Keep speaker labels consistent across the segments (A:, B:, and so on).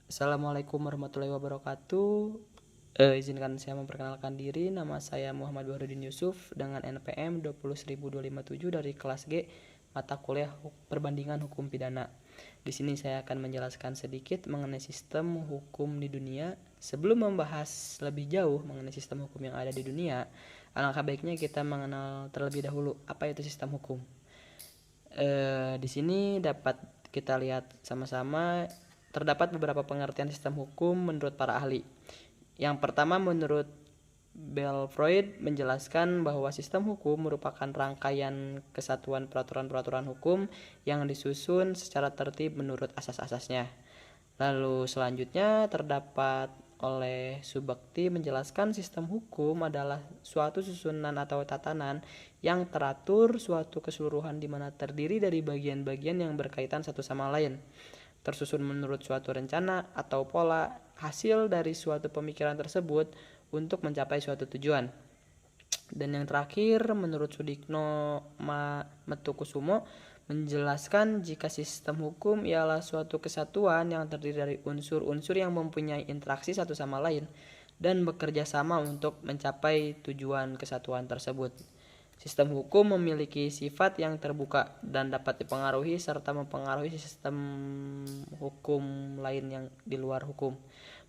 A: Assalamualaikum warahmatullahi wabarakatuh. Izinkan saya memperkenalkan diri. Nama saya Muhammad Bahrudin Yusuf dengan NPM 20257 dari kelas G mata kuliah Perbandingan Hukum Pidana. Di sini saya akan menjelaskan sedikit mengenai sistem hukum di dunia. Sebelum membahas lebih jauh mengenai sistem hukum yang ada di dunia, alangkah baiknya kita mengenal terlebih dahulu apa itu sistem hukum. Di sini dapat kita lihat sama-sama terdapat beberapa pengertian sistem hukum menurut para ahli. Yang pertama, menurut Freud menjelaskan bahwa sistem hukum merupakan rangkaian kesatuan peraturan-peraturan hukum yang disusun secara tertib menurut asas-asasnya. Lalu selanjutnya terdapat oleh Subakti menjelaskan sistem hukum adalah suatu susunan atau tatanan yang teratur suatu keseluruhan di mana terdiri dari bagian-bagian yang berkaitan satu sama lain, tersusun menurut suatu rencana atau pola hasil dari suatu pemikiran tersebut untuk mencapai suatu tujuan. Dan yang terakhir, menurut Sudikno Metukusumo menjelaskan jika sistem hukum ialah suatu kesatuan yang terdiri dari unsur-unsur yang mempunyai interaksi satu sama lain dan bekerja sama untuk mencapai tujuan kesatuan tersebut. Sistem hukum memiliki sifat yang terbuka dan dapat dipengaruhi serta mempengaruhi sistem hukum lain yang di luar hukum.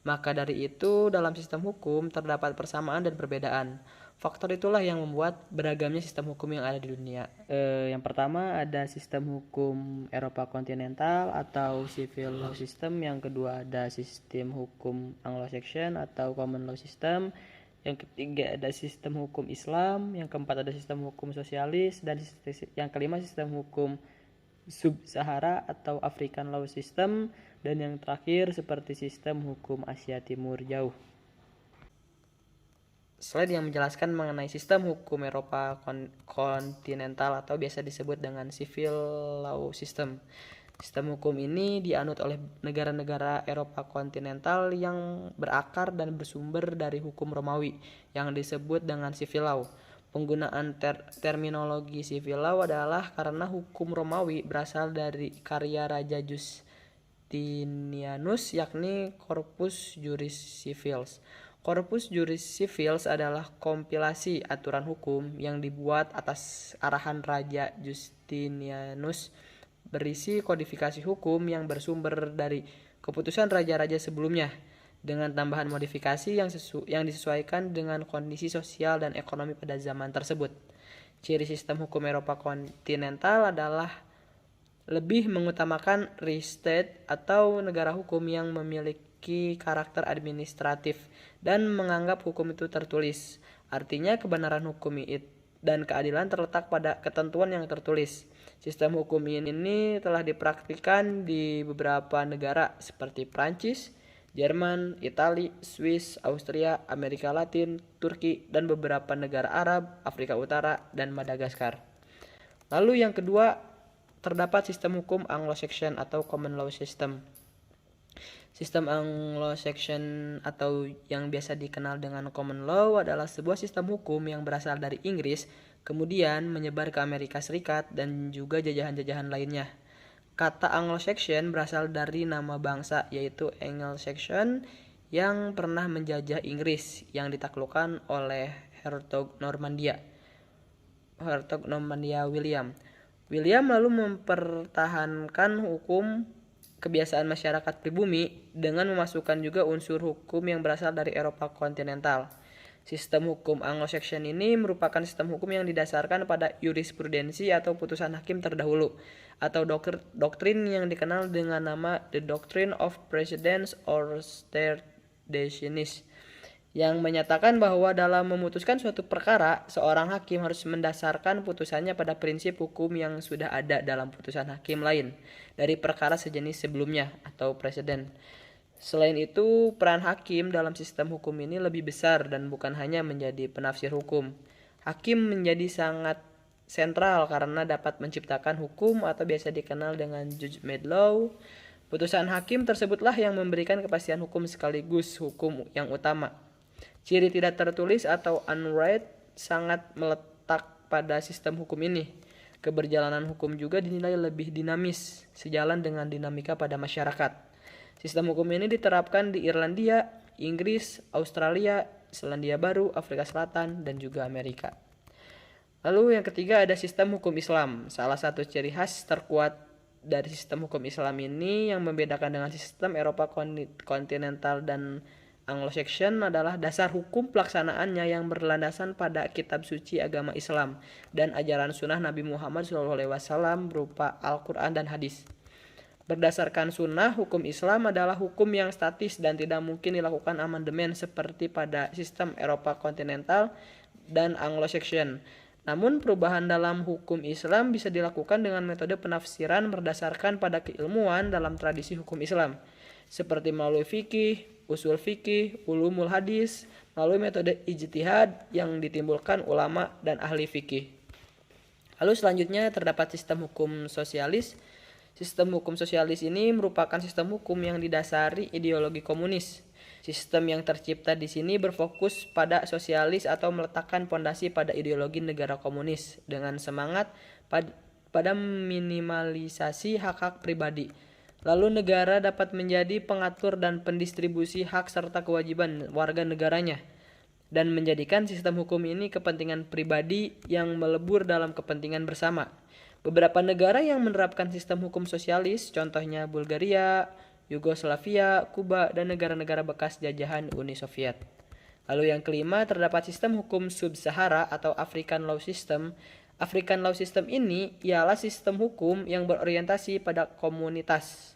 A: Maka dari itu, dalam sistem hukum terdapat persamaan dan perbedaan. Faktor itulah yang membuat beragamnya sistem hukum yang ada di dunia. Yang pertama ada sistem hukum Eropa kontinental atau civil law system. Yang kedua ada sistem hukum Anglo-Saxon atau common law system. Yang ketiga ada sistem hukum Islam. Yang keempat ada sistem hukum sosialis. Dan yang kelima sistem hukum Sub-Sahara atau African law system. Dan yang terakhir seperti sistem hukum Asia Timur jauh. Slide yang menjelaskan mengenai sistem hukum Eropa kontinental atau biasa disebut dengan civil law system. Sistem hukum ini dianut oleh negara-negara Eropa kontinental yang berakar dan bersumber dari hukum Romawi yang disebut dengan civil law. Penggunaan terminologi civil law adalah karena hukum Romawi berasal dari karya Raja Justinianus, yakni Corpus Juris Civilis. Corpus Juris Civilis adalah kompilasi aturan hukum yang dibuat atas arahan Raja Justinianus, berisi kodifikasi hukum yang bersumber dari keputusan raja-raja sebelumnya, dengan tambahan modifikasi yang disesuaikan dengan kondisi sosial dan ekonomi pada zaman tersebut. Ciri sistem hukum Eropa kontinental adalah lebih mengutamakan Reichsstaat atau negara hukum yang memiliki karakter administratif dan menganggap hukum itu tertulis. Artinya kebenaran hukum dan keadilan terletak pada ketentuan yang tertulis. Sistem hukum ini telah dipraktikkan di beberapa negara seperti Prancis, Jerman, Italia, Swiss, Austria, Amerika Latin, Turki, dan beberapa negara Arab, Afrika Utara, dan Madagaskar. Lalu yang kedua, terdapat sistem hukum Anglo-Saxon atau common law system. Sistem Anglo-Saxon atau yang biasa dikenal dengan common law adalah sebuah sistem hukum yang berasal dari Inggris, kemudian menyebar ke Amerika Serikat dan juga jajahan-jajahan lainnya. Kata Anglo-Saxon berasal dari nama bangsa, yaitu Anglo-Saxon yang pernah menjajah Inggris yang ditaklukkan oleh Hertog Normandia William. William lalu mempertahankan hukum kebiasaan masyarakat pribumi dengan memasukkan juga unsur hukum yang berasal dari Eropa kontinental. Sistem hukum Anglo-Saxon ini merupakan sistem hukum yang didasarkan pada jurisprudensi atau putusan hakim terdahulu, atau doktrin yang dikenal dengan nama The Doctrine of Precedents or Stare Decisis, yang menyatakan bahwa dalam memutuskan suatu perkara, seorang hakim harus mendasarkan putusannya pada prinsip hukum yang sudah ada dalam putusan hakim lain dari perkara sejenis sebelumnya atau preseden. Selain itu, peran hakim dalam sistem hukum ini lebih besar dan bukan hanya menjadi penafsir hukum. Hakim menjadi sangat sentral karena dapat menciptakan hukum atau biasa dikenal dengan judge-made law. Putusan hakim tersebutlah yang memberikan kepastian hukum sekaligus hukum yang utama. Ciri tidak tertulis atau unwritten sangat meletak pada sistem hukum ini. Keberjalanan hukum juga dinilai lebih dinamis, sejalan dengan dinamika pada masyarakat. Sistem hukum ini diterapkan di Irlandia, Inggris, Australia, Selandia Baru, Afrika Selatan, dan juga Amerika. Lalu yang ketiga ada sistem hukum Islam. Salah satu ciri khas terkuat dari sistem hukum Islam ini yang membedakan dengan sistem Eropa kontinental dan Anglo-Saxon adalah dasar hukum pelaksanaannya yang berlandasan pada kitab suci agama Islam dan ajaran sunnah Nabi Muhammad SAW berupa Al-Quran dan hadis. Berdasarkan sunnah, hukum Islam adalah hukum yang statis dan tidak mungkin dilakukan amandemen seperti pada sistem Eropa kontinental dan Anglo-Saxon. Namun perubahan dalam hukum Islam bisa dilakukan dengan metode penafsiran berdasarkan pada keilmuan dalam tradisi hukum Islam, seperti melalui fikih, usul fikih, ulumul hadis, melalui metode ijtihad yang ditimbulkan ulama dan ahli fikih. Lalu selanjutnya terdapat sistem hukum sosialis. Sistem hukum sosialis ini merupakan sistem hukum yang didasari ideologi komunis. Sistem yang tercipta di sini berfokus pada sosialis atau meletakkan pondasi pada ideologi negara komunis dengan semangat pada minimalisasi hak-hak pribadi. Lalu negara dapat menjadi pengatur dan pendistribusi hak serta kewajiban warga negaranya dan menjadikan sistem hukum ini kepentingan pribadi yang melebur dalam kepentingan bersama. Beberapa negara yang menerapkan sistem hukum sosialis, contohnya Bulgaria, Yugoslavia, Kuba, dan negara-negara bekas jajahan Uni Soviet. Lalu yang kelima, terdapat sistem hukum sub-Sahara atau African Law System. African Law System ini ialah sistem hukum yang berorientasi pada komunitas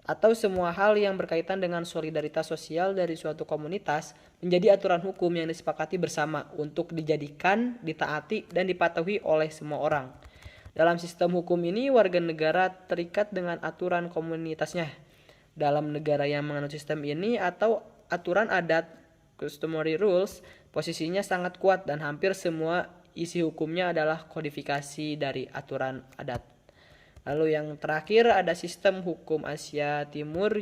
A: atau semua hal yang berkaitan dengan solidaritas sosial dari suatu komunitas menjadi aturan hukum yang disepakati bersama untuk dijadikan, ditaati, dan dipatuhi oleh semua orang. Dalam sistem hukum ini, warga negara terikat dengan aturan komunitasnya. Dalam negara yang menganut sistem ini atau aturan adat, customary rules, posisinya sangat kuat dan hampir semua isi hukumnya adalah kodifikasi dari aturan adat. Lalu yang terakhir ada sistem hukum Asia Timur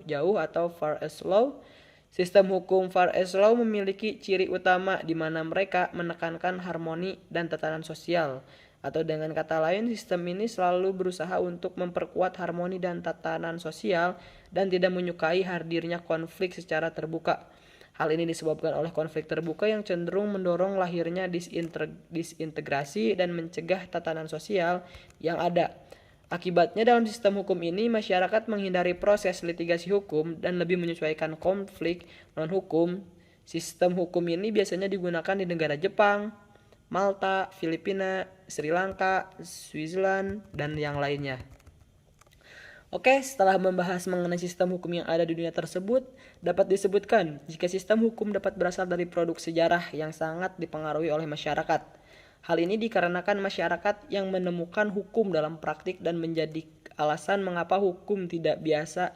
A: jauh atau Far East Law. Sistem hukum Far East Law memiliki ciri utama di mana mereka menekankan harmoni dan tatanan sosial. Atau dengan kata lain, sistem ini selalu berusaha untuk memperkuat harmoni dan tatanan sosial dan tidak menyukai hadirnya konflik secara terbuka. Hal ini disebabkan oleh konflik terbuka yang cenderung mendorong lahirnya disintegrasi dan mencegah tatanan sosial yang ada. Akibatnya dalam sistem hukum ini, masyarakat menghindari proses litigasi hukum dan lebih menyesuaikan konflik non-hukum. Sistem hukum ini biasanya digunakan di negara Jepang, Malta, Filipina, Sri Lanka, Switzerland, dan yang lainnya. Oke, setelah membahas mengenai sistem hukum yang ada di dunia tersebut, dapat disebutkan jika sistem hukum dapat berasal dari produk sejarah yang sangat dipengaruhi oleh masyarakat. Hal ini dikarenakan masyarakat yang menemukan hukum dalam praktik dan menjadi alasan mengapa hukum tidak bisa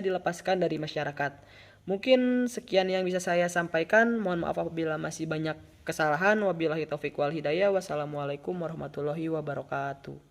A: dilepaskan dari masyarakat. Mungkin sekian yang bisa saya sampaikan. Mohon maaf apabila masih banyak kesalahan. Wabillahi taufiq wal hidayah. Wassalamualaikum warahmatullahi wabarakatuh.